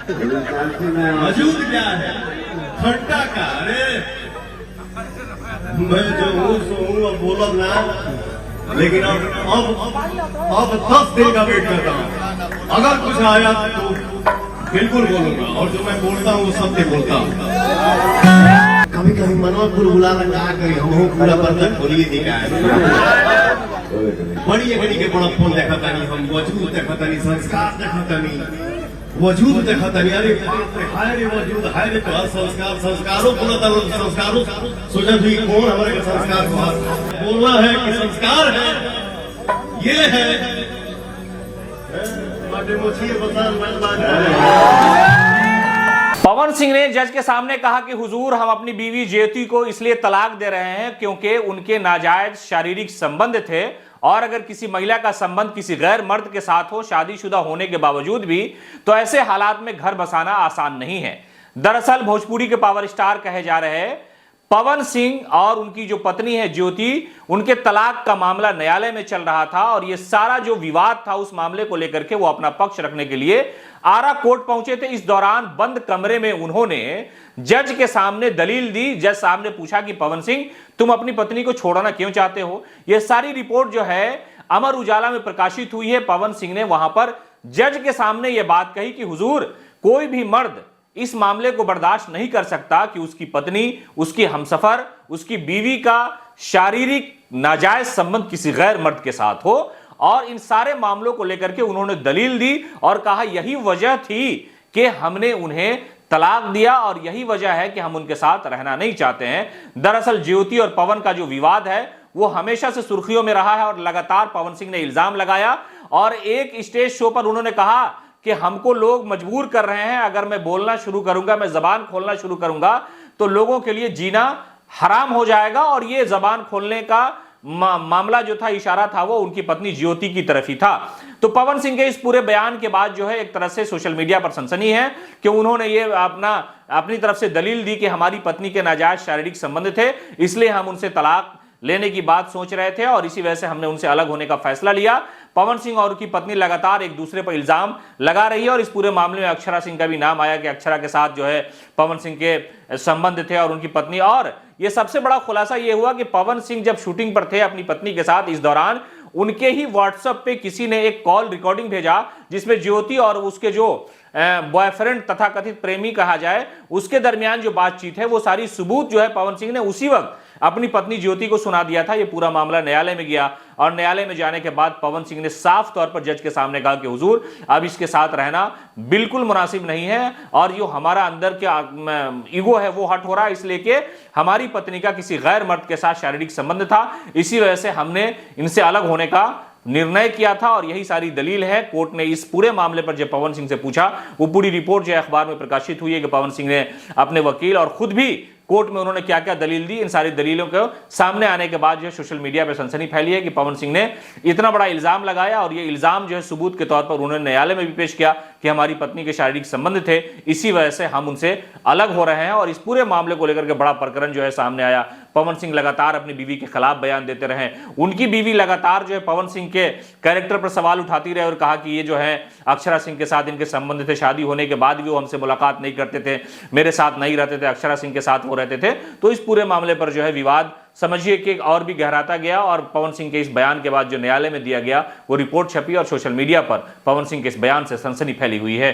मौजूद क्या है, खट्टा का। अरे मैं जो हूँ सो हूँ, अब बोला ना, लेकिन अब 10 दिन का वेट करता हूँ। अगर कुछ आया तो बिल्कुल बोलूंगा, और जो मैं बोलता हूँ वो सत्य बोलता हूँ। कभी कभी मनवा बुलबुला लगा करी हम पूरा बर्तन खोलिए दिखाए बड़ी घड़ी के बड़ा फोन देखा तानी, हम वजूद देखा तानी, संस्कार देखा तानी, वजूद देखा तानी। अरे हाय रे वजूद, हाय रे तो संस्कार, संस्कारों बोला था, संस्कारों सोचा थी कौन हमारे संस्कार को बोलना है कि संस्कार है, ये है पवन सिंह ने जज के सामने कहा कि हुजूर, हम अपनी बीवी ज्योति को इसलिए तलाक दे रहे हैं क्योंकि उनके नाजायज शारीरिक संबंध थे, और अगर किसी महिला का संबंध किसी गैर मर्द के साथ हो, शादीशुदा होने के बावजूद भी, तो ऐसे हालात में घर बसाना आसान नहीं है। दरअसल भोजपुरी के पावर स्टार कहे जा रहे हैं पवन सिंह और उनकी जो पत्नी है ज्योति, उनके तलाक का मामला न्यायालय में चल रहा था, और ये सारा जो विवाद था उस मामले को लेकर के वो अपना पक्ष रखने के लिए आरा कोर्ट पहुंचे थे। इस दौरान बंद कमरे में उन्होंने जज के सामने दलील दी। जज साहब ने पूछा कि पवन सिंह, तुम अपनी पत्नी को छोड़ना क्यों चाहते हो? यह सारी रिपोर्ट जो है अमर उजाला में प्रकाशित हुई है। पवन सिंह ने वहां पर जज के सामने यह बात कही कि हुजूर, कोई भी मर्द इस मामले को बर्दाश्त नहीं कर सकता कि उसकी पत्नी, उसकी हमसफर, उसकी बीवी का शारीरिक नाजायज संबंध किसी गैर मर्द के साथ हो। और इन सारे मामलों को लेकर के उन्होंने दलील दी और कहा यही वजह थी कि हमने उन्हें तलाक दिया, और यही वजह है कि हम उनके साथ रहना नहीं चाहते हैं। दरअसल ज्योति और पवन का जो विवाद है वो हमेशा से सुर्खियों में रहा है, और लगातार पवन सिंह ने इल्जाम लगाया, और एक स्टेज शो पर उन्होंने कहा कि हमको लोग मजबूर कर रहे हैं, अगर मैं बोलना शुरू करूंगा, मैं जबान खोलना शुरू करूंगा तो लोगों के लिए जीना हराम हो जाएगा। और ये जबान खोलने का मामला जो था, इशारा था, वो उनकी पत्नी ज्योति की तरफ ही था। तो पवन सिंह के इस पूरे बयान के बाद जो है एक तरह से सोशल मीडिया पर सनसनी है कि उन्होंने ये अपनी तरफ से दलील दी कि हमारी पत्नी के नाजायज शारीरिक संबंध थे, इसलिए हम उनसे तलाक लेने की बात सोच रहे थे, और इसी वजह से हमने उनसे अलग होने का फैसला लिया। पवन सिंह और उनकी पत्नी लगातार एक दूसरे पर इल्जाम लगा रही है, और इस पूरे मामले में अक्षरा सिंह का भी नाम आया कि अक्षरा के साथ जो है पवन सिंह के संबंध थे और उनकी पत्नी। और यह सबसे बड़ा खुलासा यह हुआ कि पवन सिंह जब शूटिंग पर थे अपनी पत्नी के साथ, इस दौरान उनके ही व्हाट्सएप पे किसी ने एक कॉल रिकॉर्डिंग भेजा जिसमें ज्योति और उसके जो बॉयफ्रेंड तथा कथित प्रेमी कहा जाए, उसके दरमियान जो बातचीत है वो सारी सबूत जो है पवन सिंह ने उसी वक्त अपनी पत्नी ज्योति को सुना दिया था। ये पूरा मामला न्यायालय में गया, और न्यायालय में जाने के बाद पवन सिंह ने साफ तौर पर जज के सामने कहा कि हुजूर, अब इसके साथ रहना बिल्कुल मुनासिब नहीं है, और जो हमारा अंदर के ईगो है वो हट हो रहा है, इसलिए कि हमारी पत्नी का किसी गैर मर्द के साथ शारीरिक संबंध था, इसी वजह से हमने इनसे अलग होने का निर्णय किया था। और यही सारी दलील है। कोर्ट ने इस पूरे मामले पर जब पवन सिंह से पूछा, वो पूरी रिपोर्ट जो अखबार में प्रकाशित हुई है कि पवन सिंह ने अपने वकील और खुद भी कोर्ट में उन्होंने क्या क्या दलील दी, इन सारी दलीलों को सामने आने के बाद जो है सोशल मीडिया पर सनसनी फैली है कि पवन सिंह ने इतना बड़ा इल्जाम लगाया, और ये इल्जाम जो है सबूत के तौर पर उन्होंने न्यायालय में भी पेश किया कि हमारी पत्नी के शारीरिक संबंध थे, इसी वजह से हम उनसे अलग हो रहे हैं। और इस पूरे मामले को लेकर के बड़ा प्रकरण जो है सामने आया। पवन सिंह लगातार अपनी बीवी के खिलाफ बयान देते रहे, उनकी बीवी लगातार जो है पवन सिंह के कैरेक्टर पर सवाल उठाती रहे और कहा कि ये जो है अक्षरा सिंह के साथ इनके संबंध थे, शादी होने के बाद भी वो हमसे मुलाकात नहीं करते थे, मेरे साथ नहीं रहते थे, अक्षरा सिंह के साथ वो रहते थे। तो इस पूरे मामले पर जो है विवाद समझिए कि और भी गहराता गया, और पवन सिंह के इस बयान के बाद जो न्यायालय में दिया गया वो रिपोर्ट छपी, और सोशल मीडिया पर पवन सिंह के इस बयान से सनसनी फैली हुई है।